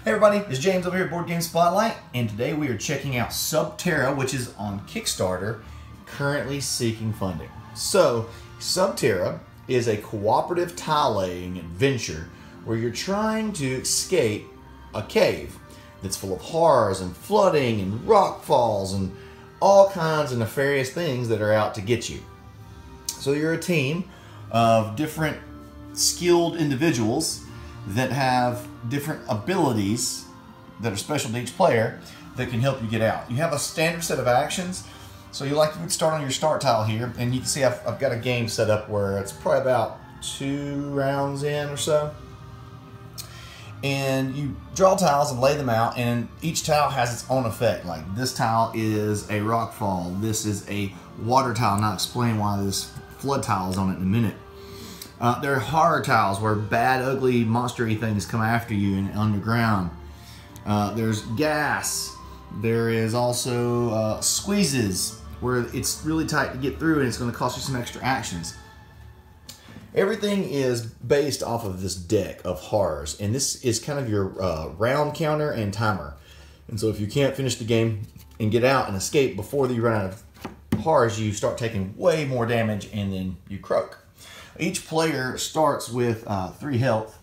Hey everybody, it's James over here at Board Game Spotlight, and today we are checking out Terra, which is on Kickstarter, currently seeking funding. So, Terra is a cooperative tile-laying adventure where you're trying to escape a cave that's full of horrors and flooding and rock falls and all kinds of nefarious things that are out to get you. So you're a team of different skilled individuals that have different abilities that are special to each player that can help you get out. You have a standard set of actions. So you would start on your start tile here, and you can see I've got a game set up where it's probably about 2 rounds in or so. And you draw tiles and lay them out, and each tile has its own effect. Like this tile is a rock fall, this is a water tile, and I'll explain why this flood tile is on it in a minute. There are horror tiles where bad, ugly, monstery things come after you and underground. There's gas. There is also squeezes where it's really tight to get through and it's going to cost you some extra actions. Everything is based off of this deck of horrors, and this is kind of your round counter and timer. And so if you can't finish the game and get out and escape before you run out of horrors, you start taking way more damage and then you croak. Each player starts with 3 health,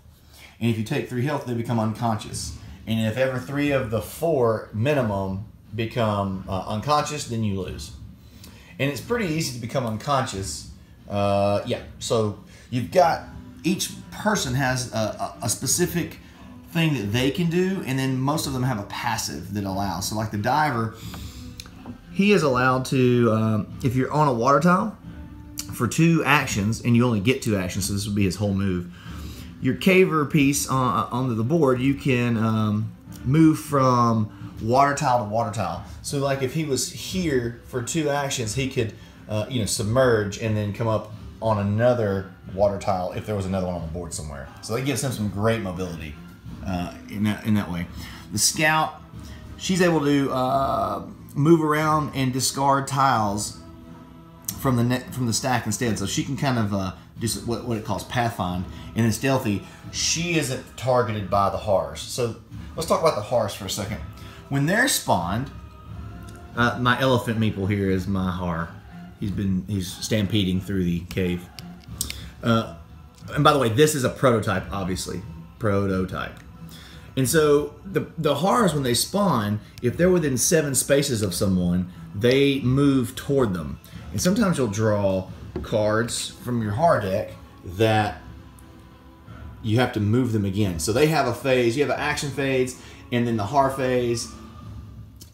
and if you take 3 health, they become unconscious. And if ever 3 of the 4 minimum become unconscious, then you lose. And it's pretty easy to become unconscious. So you've got, each person has a specific thing that they can do, and then most of them have a passive that allows. So like the diver, he is allowed to, if you're on a water tile, for 2 actions, and you only get 2 actions, so this would be his whole move. Your caver piece onto the board, you can move from water tile to water tile. So like if he was here for 2 actions, he could submerge and then come up on another water tile if there was another one on the board somewhere. So that gives him some great mobility in that way. The scout, she's able to move around and discard tiles from the stack instead, so she can kind of do what it calls pathfind. And in stealthy, she isn't targeted by the horrors. So let's talk about the horrors for a second. When they're spawned, my elephant meeple here is my horror. He's stampeding through the cave. And by the way, this is a prototype, obviously, prototype. And so the horrors, when they spawn, if they're within 7 spaces of someone, they move toward them. And sometimes you'll draw cards from your horror deck that you have to move them again. So they have a phase, you have an action phase, and then the horror phase.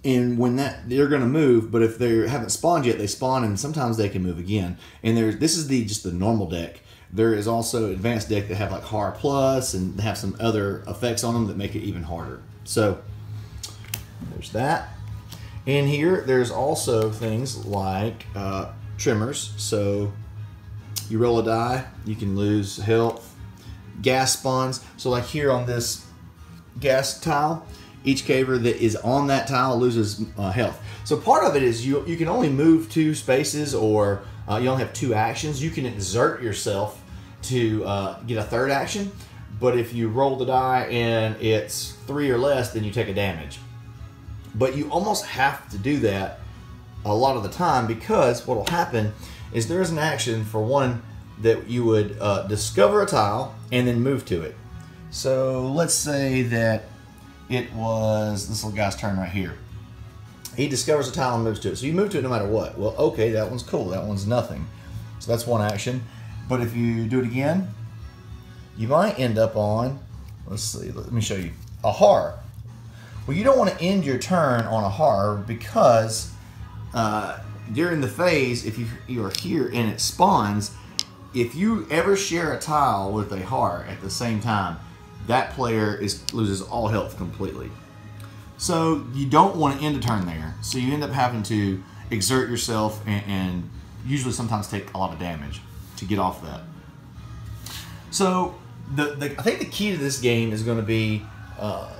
And when they're going to move, but if they haven't spawned yet, they spawn, and sometimes they can move again. And this is just the normal deck. There is also advanced deck that have like horror plus, and they have some other effects on them that make it even harder. So there's that. And here, there's also things like trimmers. So you roll a die, you can lose health. Gas spawns. So like here on this gas tile, each caver that is on that tile loses health. So part of it is you can only move 2 spaces, or you only have 2 actions. You can exert yourself to get a 3rd action, but if you roll the die and it's 3 or less, then you take a damage. But you almost have to do that a lot of the time, because what will happen is there's an action for one that you would discover a tile and then move to it. So let's say that it was this little guy's turn right here. He discovers a tile and moves to it. So you move to it no matter what. Well, okay, that one's cool. That one's nothing. So that's one action. But if you do it again, you might end up on, let's see, let me show you, a horror. Well, you don't want to end your turn on a horror, because during the phase, if you are here and it spawns, if you ever share a tile with a horror at the same time, that player loses all health completely. So you don't want to end a turn there. So you end up having to exert yourself and usually sometimes take a lot of damage to get off that. So I think the key to this game is going to be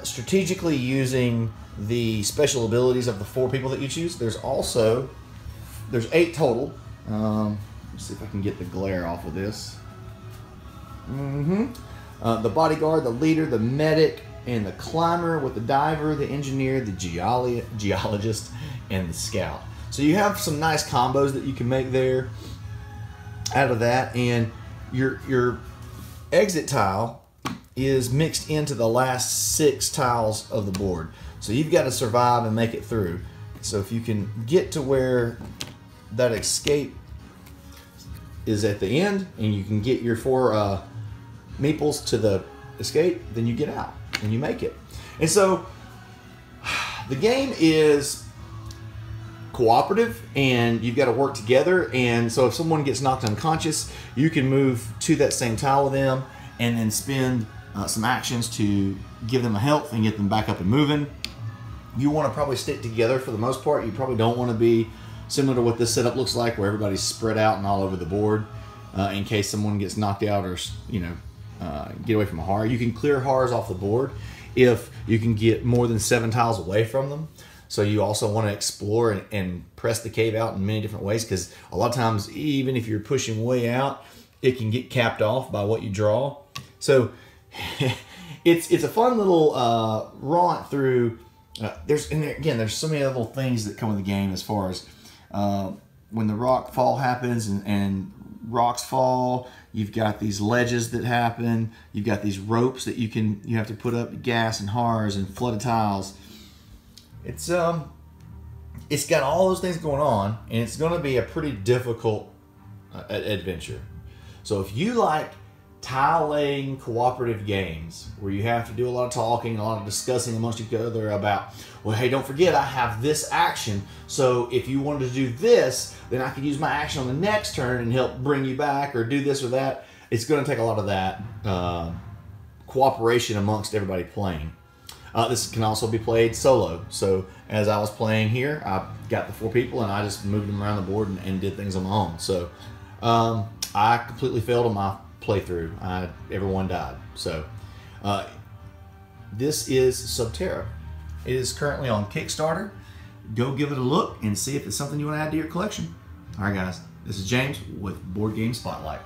strategically using the special abilities of the 4 people that you choose. There's 8 total. Let's see if I can get the glare off of this. The bodyguard, the leader, the medic, and the climber with the diver, the engineer, the geologist, and the scout. So you have some nice combos that you can make there out of that, and your exit tile is mixed into the last 6 tiles of the board. So you've got to survive and make it through. So if you can get to where that escape is at the end, and you can get your 4 meeples to the escape, then you get out and you make it. And so the game is cooperative, and you've got to work together. And so if someone gets knocked unconscious, you can move to that same tile with them and then spend some actions to give them a health and get them back up and moving. You want to probably stick together for the most part. You probably don't want to be similar to what this setup looks like, where everybody's spread out and all over the board in case someone gets knocked out or, you know, get away from a har. You can clear hars off the board if you can get more than 7 tiles away from them. So you also want to explore and press the cave out in many different ways, because a lot of times, even if you're pushing way out, it can get capped off by what you draw. So it's a fun little romp through. There's so many little things that come with the game, as far as when the rock fall happens and rocks fall. You've got these ledges that happen. You've got these ropes that you have to put up gas and hars and flooded tiles. It's got all those things going on, and it's going to be a pretty difficult adventure. So if you like tile laying cooperative games where you have to do a lot of talking, a lot of discussing amongst each other about, well, hey, don't forget I have this action, so if you wanted to do this, then I could use my action on the next turn and help bring you back, or do this or that. It's going to take a lot of that cooperation amongst everybody playing. This can also be played solo. So as I was playing here, I got the 4 people and I just moved them around the board and did things on my own. So I completely failed on my playthrough. Everyone died. So this is Terra. It is currently on Kickstarter. Go give it a look and see if it's something you want to add to your collection. All right, guys. This is James with Board Game Spotlight.